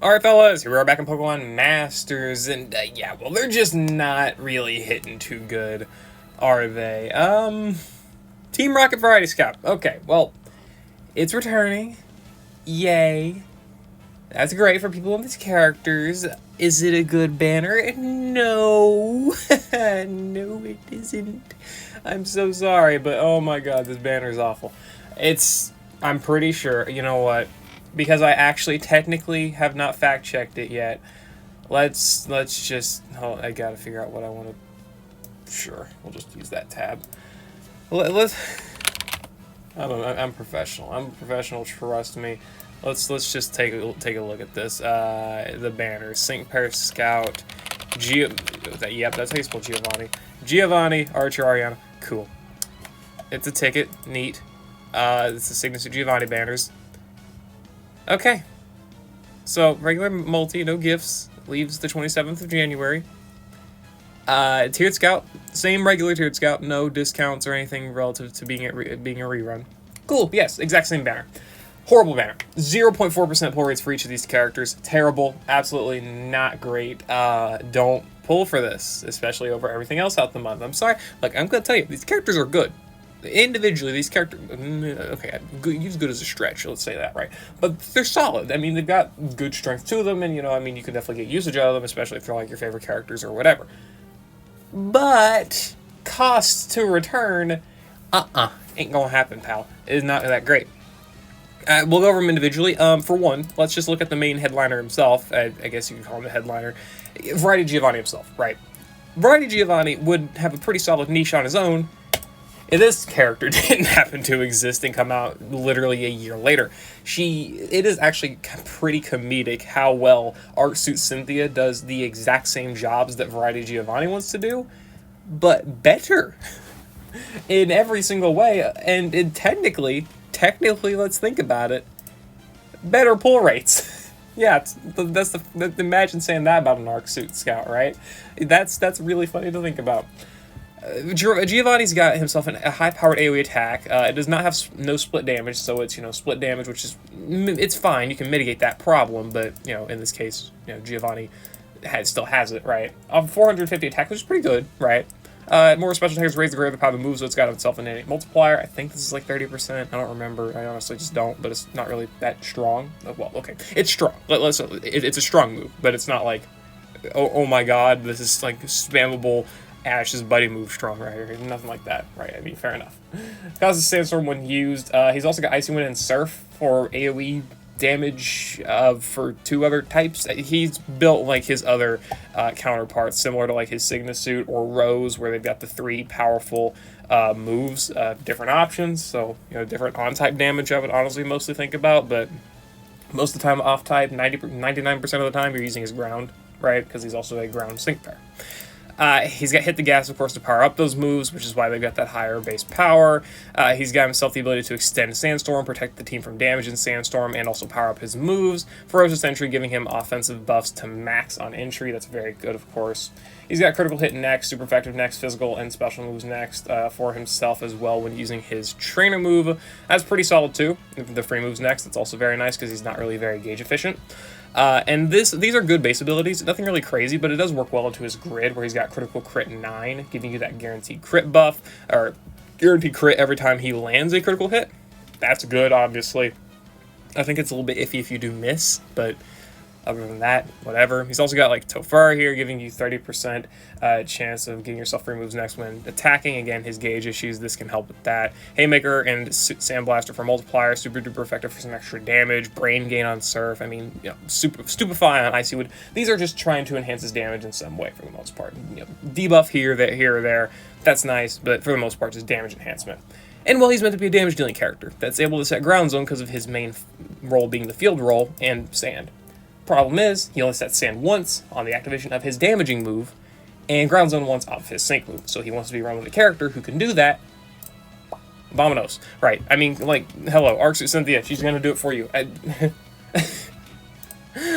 Alright fellas, here we are back in Pokemon Masters, and yeah, well they're just not really hitting too good, are they? Team Rocket Variety Scout. Okay, well, it's returning. Yay. That's great for people with these characters. Is it a good banner? No. No, it isn't. I'm so sorry, but oh my god, this banner is awful. I'm pretty sure, you know what? Because I actually technically have not fact-checked it yet. Let's just... Oh, I gotta figure out what I want to... Sure, we'll just use that tab. Let's... I'm professional. I'm a professional, trust me. Let's just take a look at this. The banner. Sync Pair Scout. Yep, that's how you spell Giovanni. Giovanni, Archer, Ariana. Cool. It's a ticket. Neat. It's the Signature Giovanni banners. Okay. So, regular multi, no gifts. Leaves the 27th of January. Tiered Scout. Same regular Tiered Scout. No discounts or anything relative to being a rerun. Cool. Yes, exact same banner. Horrible banner. 0.4% pull rates for each of these characters. Terrible. Absolutely not great. Don't pull for this, especially over everything else out the month. I'm sorry. Like, I'm going to tell you, these characters are good. Individually, these characters, okay, use good as a stretch, let's say that, right? But they're solid. I mean, they've got good strength to them, and, you know, I mean, you can definitely get usage out of them, especially if they're, like, your favorite characters or whatever. But costs to return, ain't gonna happen, pal. It is not that great. We'll go over them individually. For one, let's just look at the main headliner himself. I guess you could call him the headliner. Variety Giovanni himself, right? Variety Giovanni would have a pretty solid niche on his own if this character didn't happen to exist and come out literally a year later. It is actually pretty comedic how well Artsuit Cynthia does the exact same jobs that Variety Giovanni wants to do, but better in every single way. And technically, let's think about it, better pull rates. Yeah, imagine saying that about an Artsuit Scout, right? That's really funny to think about. Giovanni's got himself a high-powered AoE attack. It does not have no split damage, so it's, you know, split damage, which is, it's fine. You can mitigate that problem, but, you know, in this case, you know, Giovanni still has it, right? 450 attack, which is pretty good, right? More special attacks raise the grade of the power of the move, so it's got itself an innate multiplier. I think this is like 30%. I don't remember. I honestly just don't, but it's not really that strong. Well, okay. It's strong. It's a strong move, but it's not like, oh my god, this is like spammable Ash's buddy move strong right here. Nothing like that, right? I mean, fair enough. Causes Sandstorm when used. He's also got Icy Wind and Surf for AoE damage for 2 other types. He's built like his other counterparts, similar to like his Signa Suit or Rose, where they've got the 3 powerful moves, different options. So, you know, different on-type damage I would honestly mostly think about, but most of the time off-type, 99% of the time you're using his ground, right? Because he's also a ground sync pair. He's got Hit the Gas, of course, to power up those moves, which is why they've got that higher base power. He's got himself the ability to extend Sandstorm, protect the team from damage in Sandstorm, and also power up his moves. Ferocious Entry, giving him offensive buffs to max on entry. That's very good, of course. He's got Critical Hit next, Super Effective next, Physical and Special moves next for himself as well when using his Trainer move. That's pretty solid, too. The free moves next. That's also very nice because he's not really very gauge efficient. And these are good base abilities, nothing really crazy, but it does work well into his grid, where he's got Critical Crit 9, giving you that guaranteed crit buff, or guaranteed crit every time he lands a critical hit. That's good, obviously. I think it's a little bit iffy if you do miss, but other than that, whatever. He's also got like Tofur here, giving you 30% chance of getting yourself free moves next when attacking. Again, his gauge issues, this can help with that. Haymaker and Sandblaster for multiplier, super duper effective for some extra damage. Brain gain on Surf. I mean, you know, Stupefy on Icy Wood. These are just trying to enhance his damage in some way for the most part. You know, debuff here, or there. That's nice, but for the most part, just damage enhancement. And well, he's meant to be a damage dealing character that's able to set ground zone because of his main role being the field role and sand. Problem is, he only sets sand once on the activation of his damaging move, and ground zone once off his sync move. So he wants to be run with a character who can do that. Vamonos. Right. I mean, like, hello, Artsuit Cynthia, she's going to do it for you.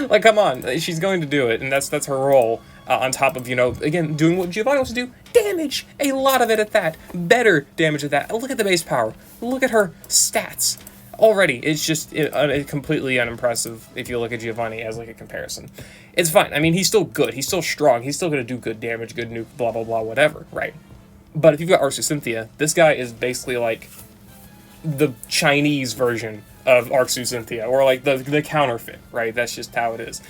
Like, come on, she's going to do it, and that's her role. On top of, you know, again, doing what Giovanni wants to do, damage! A lot of it at that. Better damage at that. Look at the base power. Look at her stats. already it's just completely unimpressive if you look at Giovanni as like a comparison. It's fine. I mean, he's still good. He's still strong. He's still going to do good damage, good nuke, blah, blah, blah, whatever, right? But if you've got Arceus Cynthia, this guy is basically like the Chinese version of Arceus Cynthia, or like the counterfeit, right? That's just how it is.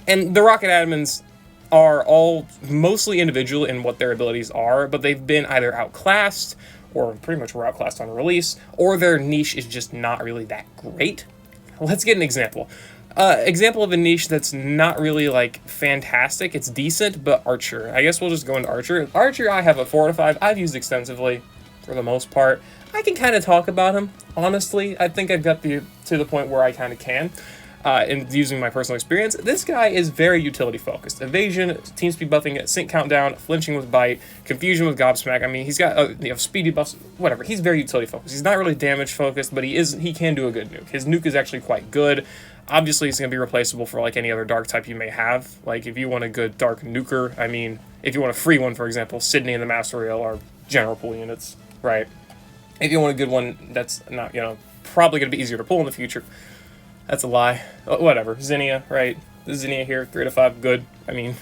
And the Rocket Admins are all mostly individual in what their abilities are, but they've been either outclassed, or pretty much were outclassed on release, or their niche is just not really that great. Let's get an example. Example of a niche that's not really, like, fantastic. It's decent, but Archer. I guess we'll just go into Archer. Archer, I have a 4 to 5. I've used extensively, for the most part. I can kind of talk about him, honestly. I think I've got to the point where I kind of can. In using my personal experience, this guy is very utility focused. Evasion, team speed buffing, sync countdown, flinching with bite, confusion with gobsmack. I mean, he's got speedy buffs, whatever. He's very utility focused. He's not really damage focused, but he can do a good nuke. His nuke is actually quite good. Obviously, it's going to be replaceable for like any other dark type you may have. Like if you want a good dark nuker, I mean, if you want a free one, for example, Sydney and the Master Rail are general pool units, right? If you want a good one, that's not probably going to be easier to pull in the future. That's a lie. Whatever. Zinnia, right? Zinnia here, 3 to 5, good. I mean,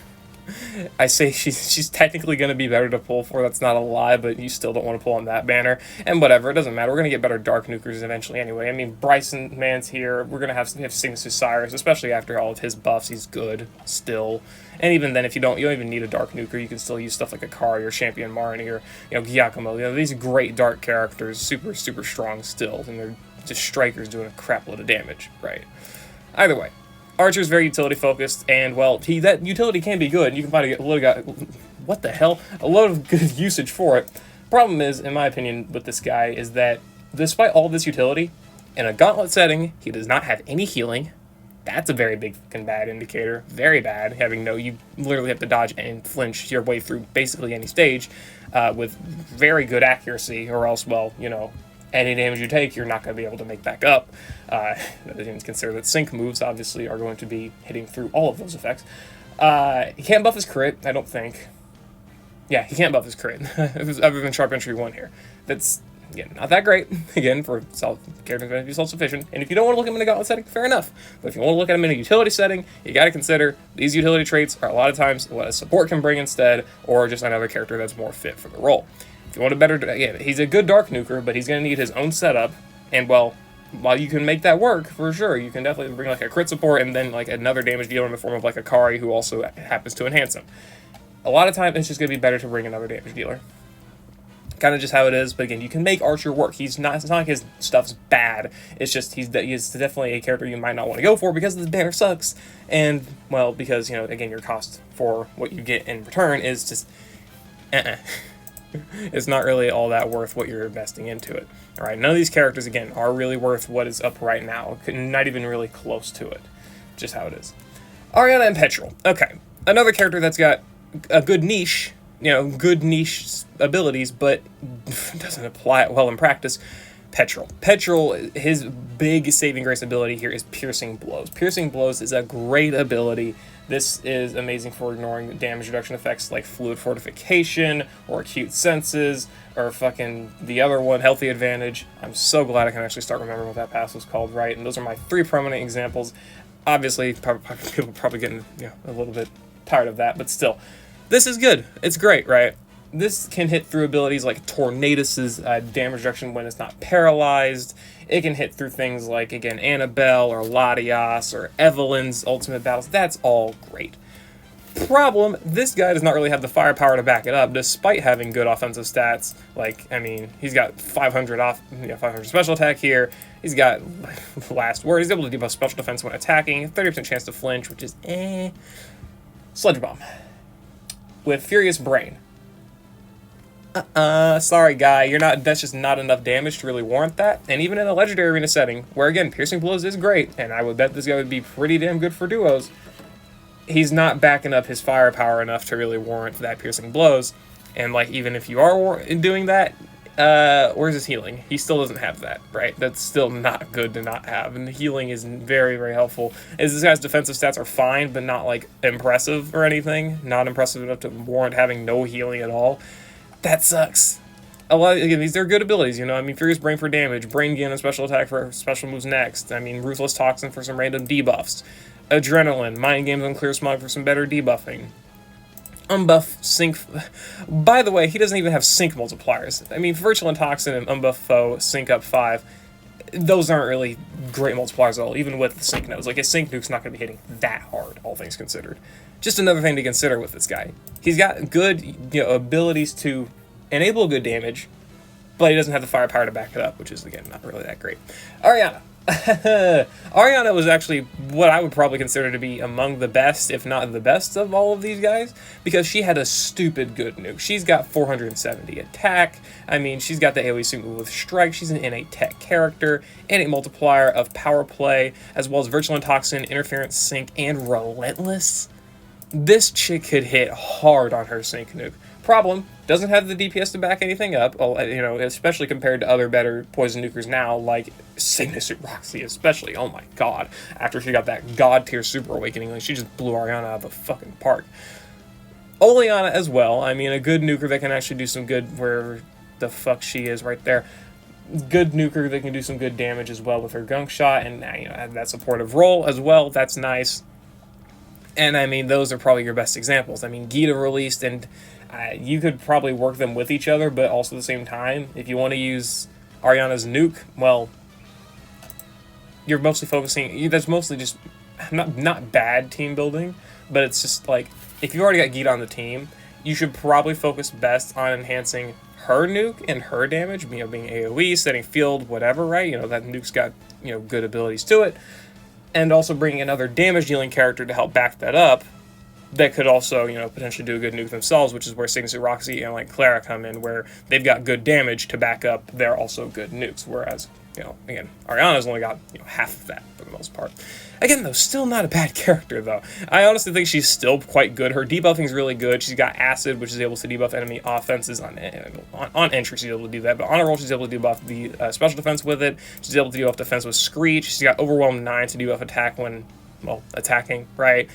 I say she's technically going to be better to pull for. That's not a lie, but you still don't want to pull on that banner. And whatever, it doesn't matter. We're going to get better Dark Nukers eventually anyway. I mean, Bryson Man's here. We're going to have Cygnus Cyrus, especially after all of his buffs. He's good still. And even then, if you don't even need a Dark Nuker. You can still use stuff like Akari or Champion Marnie or, Giacomo. These great Dark characters, super, super strong still. And they're just strikers doing a crap load of damage, right? Either way, Archer's very utility focused, and well, that utility can be good, and you can find a lot of good usage for it. Problem is, in my opinion, with this guy is that despite all this utility, in a gauntlet setting, he does not have any healing. That's a very big fucking bad indicator. Very bad. You literally have to dodge and flinch your way through basically any stage with very good accuracy, or else, any damage you take, you're not going to be able to make back up. Consider that sync moves, obviously, are going to be hitting through all of those effects. He can't buff his crit, I don't think. Yeah, he can't buff his crit, other than Sharp Entry 1 here. That's, not that great, again, for characters to be self-sufficient. And if you don't want to look at him in a gauntlet setting, fair enough. But if you want to look at him in a utility setting, you got to consider these utility traits are a lot of times what a support can bring instead, or just another character that's more fit for the role. If you want a better, he's a good Dark Nuker, but he's going to need his own setup, and while you can make that work, for sure, you can definitely bring like a crit support and then like another damage dealer in the form of like Akari, who also happens to enhance him. A lot of times, it's just going to be better to bring another damage dealer. Kind of just how it is, but again, you can make Archer work. It's not like his stuff's bad, it's just he's definitely a character you might not want to go for because this banner sucks, and, well, because, again, your cost for what you get in return is just, It's not really all that worth what you're investing into it. All right, none of these characters, again, are really worth what is up right now. Not even really close to it. Just how it is. Ariana and Petrel. Okay, another character that's got a good niche, good niche abilities, but doesn't apply it well in practice. Petrel, his big saving grace ability here is Piercing Blows. Piercing Blows is a great ability. This is amazing for ignoring damage reduction effects like Fluid Fortification or Acute Senses or fucking the other one, Healthy Advantage. I'm so glad I can actually start remembering what that pass was called, right? And those are my 3 prominent examples. Obviously, people are probably getting a little bit tired of that, but still, this is good. It's great, right? This can hit through abilities like Tornadus's damage reduction when it's not paralyzed. It can hit through things like, again, Annabelle or Latias or Evelyn's ultimate battles. That's all great. Problem, this guy does not really have the firepower to back it up, despite having good offensive stats. Like, I mean, he's got 500 special attack here. He's got last word. He's able to debuff special defense when attacking. 30% chance to flinch, which is Sludge Bomb. With Furious Brain. Sorry guy, that's just not enough damage to really warrant that. And even in a Legendary Arena setting, where again, Piercing Blows is great, and I would bet this guy would be pretty damn good for duos, he's not backing up his firepower enough to really warrant that Piercing Blows. And like, even if you are doing that, where's his healing? He still doesn't have that, right? That's still not good to not have, and the healing is very, very helpful. As this guy's defensive stats are fine, but not like impressive or anything, not impressive enough to warrant having no healing at all. That sucks. a lot of, again, these are good abilities, you know. I mean, Furious Brain for damage, Brain Gain and special attack for special moves next. I mean, Ruthless Toxin for some random debuffs. Adrenaline, Mind Games on Clear Smog for some better debuffing. Unbuff Sync. By the way, he doesn't even have Sync multipliers. I mean, Virtual Toxin and Unbuff Foe Sync up 5. Those aren't really great multipliers at all, even with the Sync nodes. Like, his Sync nuke's not going to be hitting that hard, all things considered. Just another thing to consider with this guy. He's got good, you know, abilities to enable good damage, but he doesn't have the firepower to back it up, which is, again, not really that great. Ariana. Ariana was actually what I would probably consider to be among the best, if not the best, of all of these guys, because she had a stupid good nuke. She's got 470 attack. I mean, she's got the AoE sync move with Strike. She's an innate tech character, innate multiplier of power play, as well as Virtual Toxin, Interference Sync, and Relentless. This chick could hit hard on her sync nuke. Problem, doesn't have the DPS to back anything up, you know, especially compared to other better poison nukers now, like Signature Roxy especially. Oh my god. After she got that god tier super awakening, like, she just blew Ariana out of the fucking park. Oleana as well. I mean, a good nuker that can actually do some good wherever the fuck she is right there. Good nuker that can do some good damage as well with her gunk shot, and you know, have that supportive role as well. That's nice. And I mean, those are probably your best examples. I mean, Gita released, and you could probably work them with each other, but also at the same time, if you want to use Ariana's nuke, well, you're mostly focusing, that's mostly just not bad team building, but it's just like, if you already got Gita on the team, you should probably focus best on enhancing her nuke and her damage, you know, being AoE, setting field, whatever, right? You know, that nuke's got, you know, good abilities to it, and also bringing another damage dealing character to help back that up, that could also, you know, potentially do a good nuke themselves, which is where Signature Roxy and, like, Clara come in, where they've got good damage to back up their also good nukes, whereas, you know, again, Ariana's only got, you know, half of that for the most part. Again, though, still not a bad character, though. I honestly think she's still quite good. Her debuffing is really good. She's got Acid, which is able to debuff enemy offenses on entry. She's able to do that, but on a roll, she's able to debuff the special defense with it. She's able to debuff defense with Screech. She's got Overwhelm 9 to debuff attack when, well, attacking, right?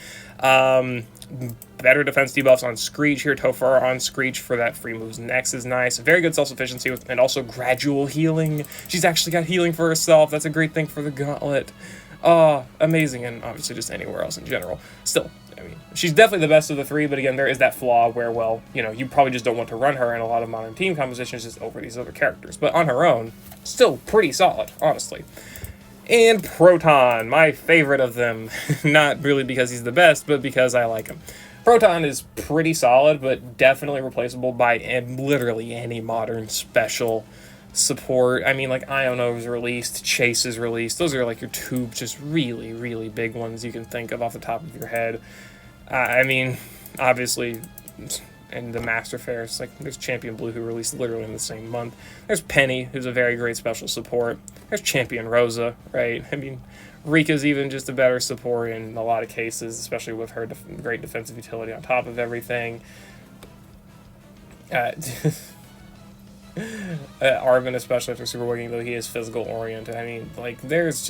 Better defense debuffs on Screech here. Tofar on Screech for that free moves next is nice. Very good self-sufficiency and also gradual healing. She's actually got healing for herself. That's a great thing for the gauntlet. Oh, amazing, and obviously just anywhere else in general. Still, I mean, she's definitely the best of the three, but again, there is that flaw where, well, you know, you probably just don't want to run her in a lot of modern team compositions just over these other characters. But on her own, still pretty solid, honestly. And Proton, my favorite of them. Not really because he's the best, but because I like him. Proton is pretty solid, but definitely replaceable by literally any modern special support. I mean, like, Iono is released, Chase is released. Those are, like, your two just really, really big ones you can think of off the top of your head. I mean, obviously, in the Master Fairs, like, there's Champion Blue, who released literally in the same month. There's Penny, who's a very great special support. There's Champion Rosa, right? I mean, Rika's even just a better support in a lot of cases, especially with her great defensive utility on top of everything. Arvin, especially after Super Awakening, though he is physical oriented. I mean, like, there's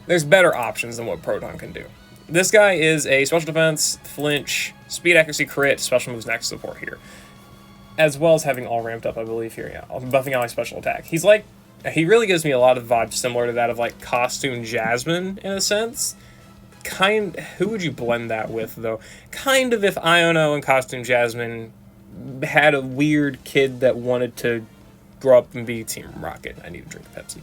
better options than what Proton can do. This guy is a special defense, flinch, speed, accuracy, crit, special moves next support here, as well as having all ramped up, I believe, here. Yeah, buffing ally special attack. He really gives me a lot of vibes similar to that of, like, Costume Jasmine in a sense. Who would you blend that with, though? Kind of if Iono and Costume Jasmine had a weird kid that wanted to grow up and be Team Rocket. I need to drink Pepsi.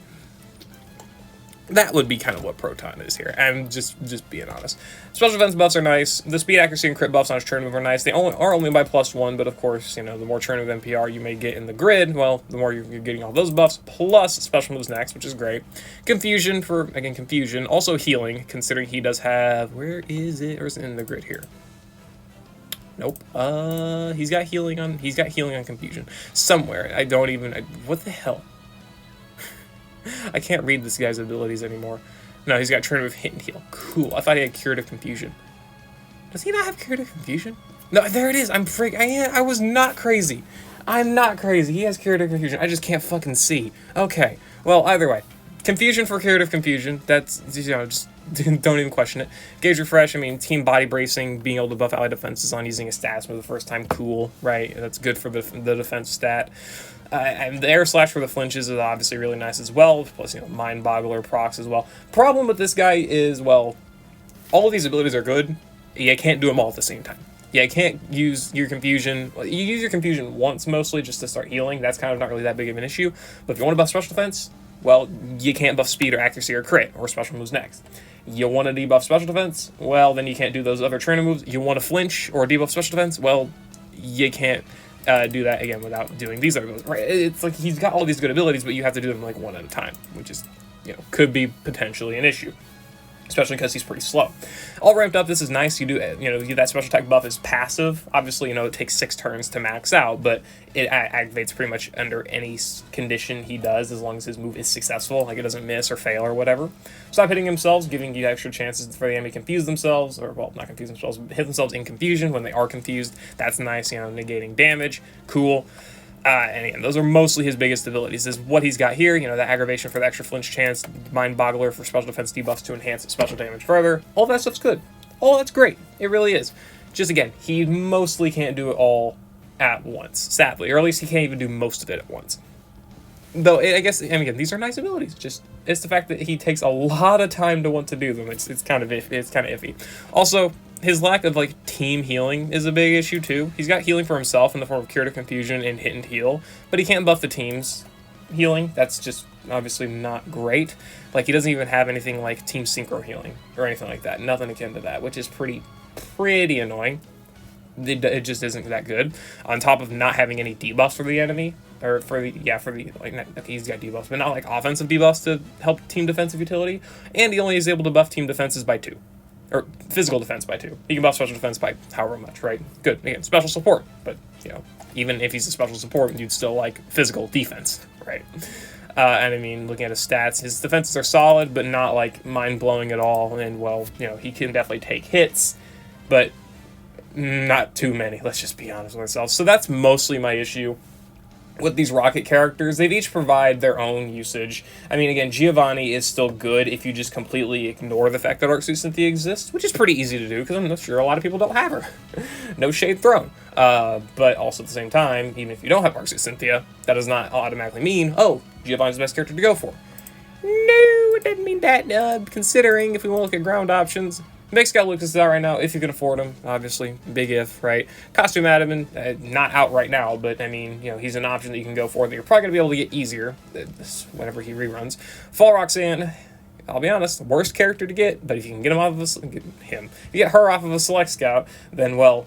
That would be kind of what Proton is here. I'm just being honest. Special defense buffs are nice. The speed, accuracy, and crit buffs on his turn move are nice. They are only by +1, but of course, you know, the more turn move NPR you may get in the grid, well, the more you're getting all those buffs, plus special moves next, which is great. Confusion for, again, confusion. Also healing, considering he does have, where is it? Or is it in the grid here? Nope. He's got healing on confusion. Somewhere. What the hell? I can't read this guy's abilities anymore. No, he's got turn move, hit, and heal. Cool. I thought he had curative confusion. Does he not have curative confusion? No, there it is. I was not crazy. I'm not crazy. He has curative confusion. I just can't fucking see. Okay. Well, either way. Confusion for curative confusion. That's, you know, just don't even question it. Gauge refresh. I mean, team body bracing, being able to buff ally defenses on using a stats for the first time. Cool, right? That's good for the defense stat. And the air slash for the flinches is obviously really nice as well. Plus, mind boggler procs as well. Problem with this guy is, well, all of these abilities are good. You can't do them all at the same time. Yeah, you can't use your confusion. Well, you use your confusion once mostly just to start healing. That's kind of not really that big of an issue. But if you want to buff special defense, well, you can't buff speed or accuracy or crit or special moves next. You want to debuff special defense? Well, then you can't do those other trainer moves. You want to flinch or debuff special defense? Well, you can't do that again without doing these other abilities. Right? It's like he's got all these good abilities, but you have to do them like one at a time, which is, could be potentially an issue. Especially because he's pretty slow. All ramped up, this is nice. You do, that special attack buff is passive. Obviously, it takes 6 turns to max out, but it activates pretty much under any condition he does, as long as his move is successful, like it doesn't miss or fail or whatever. Stop hitting themselves, giving you extra chances for the enemy to confuse themselves, or, well, not confuse themselves, but hit themselves in confusion when they are confused. That's nice, negating damage. Cool. And again, those are mostly his biggest abilities. Is what he's got here, the aggravation for the extra flinch chance, mind boggler for special defense debuffs to enhance special damage further. All that stuff's good. All that's great. It really is. Just again, he mostly can't do it all at once, sadly, or at least he can't even do most of it at once. Though I guess, again, these are nice abilities. Just it's the fact that he takes a lot of time to want to do them. It's kind of iffy. Also, his lack of team healing is a big issue too. He's got healing for himself in the form of Curative Confusion and Hit and Heal, but he can't buff the team's healing. That's just obviously not great. He doesn't even have anything like Team Synchro healing or anything like that. Nothing akin to that, which is pretty annoying. It just isn't that good. On top of not having any debuffs for the enemy, or okay, he's got debuffs, but not offensive debuffs to help team defensive utility. And he only is able to buff team defenses by 2. Or physical defense by 2. He can buff special defense by however much, right? Good. Again, special support. But, even if he's a special support, you'd still like physical defense, right? And looking at his stats, his defenses are solid, but not mind-blowing at all. And, well, he can definitely take hits, but not too many. Let's just be honest with ourselves. So that's mostly my issue with these Rocket characters. They each provide their own usage. Again, Giovanni is still good if you just completely ignore the fact that Arc Suit Cynthia exists, which is pretty easy to do because I'm sure a lot of people don't have her. No shade thrown. But also at the same time, even if you don't have Arc Suit Cynthia, that does not automatically mean, oh, Giovanni's the best character to go for. No, it didn't mean that. Considering if we want to look at ground options, Big Scout Lucas is out right now, if you can afford him, obviously. Big if, right? Costume Adamant, not out right now, but, he's an option that you can go for that you're probably going to be able to get easier whenever he reruns. Fall Roxanne, I'll be honest, worst character to get, but if you can get him off of if you get her off of a Select Scout, then, well,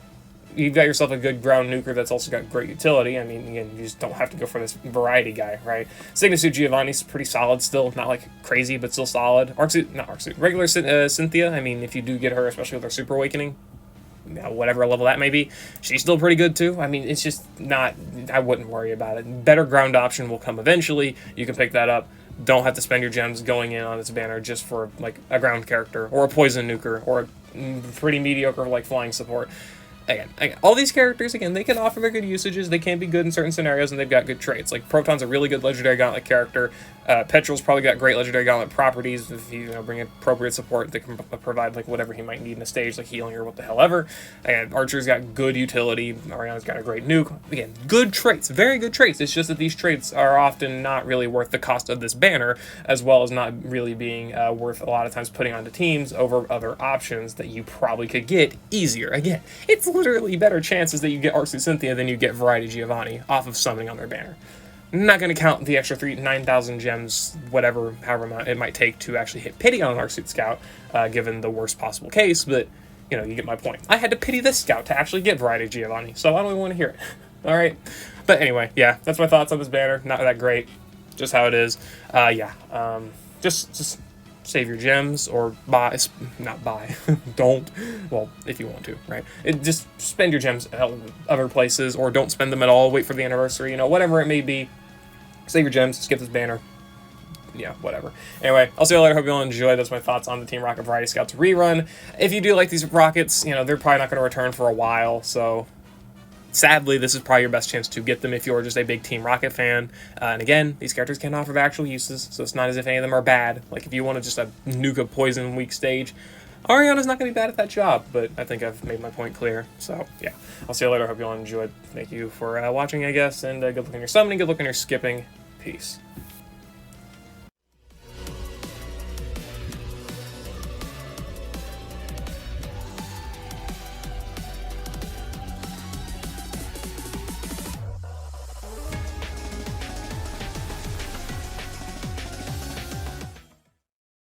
you've got yourself a good ground nuker that's also got great utility. Again, you just don't have to go for this variety guy, right? Signasuit Giovanni's pretty solid still. Not crazy, but still solid. Regular Cynthia, if you do get her, especially with her Super Awakening, whatever level that may be, she's still pretty good too. It's just not, I wouldn't worry about it. Better ground option will come eventually. You can pick that up. Don't have to spend your gems going in on its banner just for a ground character or a poison nuker or a pretty mediocre flying support. Again, all these characters, they can offer their good usages. They can be good in certain scenarios, and they've got good traits. Proton's a really good Legendary Gauntlet character. Petrel's probably got great Legendary Gauntlet properties. If you bring appropriate support that can provide whatever he might need in a stage, healing or what the hell ever. And Archer's got good utility. Ariana's got a great nuke. Again, good traits, very good traits. It's just that these traits are often not really worth the cost of this banner, as well as not really being worth a lot of times putting onto teams over other options that you probably could get easier. Again, it's literally better chances that you get Arc Suit Cynthia than you get Variety Giovanni off of summoning on their banner. I'm not going to count the extra 9,000 gems, however much it might take to actually hit pity on an Arc Suit Scout, given the worst possible case, but, you get my point. I had to pity this Scout to actually get Variety Giovanni, so I don't even want to hear it. Alright? But anyway, yeah, that's my thoughts on this banner. Not that great. Just how it is. Just save your gems, or not buy, don't, well, if you want to, right? Just spend your gems at other places, or don't spend them at all, wait for the anniversary, whatever it may be. Save your gems, skip this banner. Yeah, whatever. Anyway, I'll see you later. Hope you all enjoyed. That's my thoughts on the Team Rocket Variety Scouts rerun. If you do like these Rockets, they're probably not going to return for a while, so sadly, this is probably your best chance to get them if you're just a big Team Rocket fan. And again, these characters can offer actual uses, so it's not as if any of them are bad. If you want to just a nuke a poison weak stage, Ariana's not going to be bad at that job, but I think I've made my point clear. So, yeah. I'll see you later. Hope you all enjoyed. Thank you for watching, I guess, and good luck on your summoning, good luck on your skipping. Peace.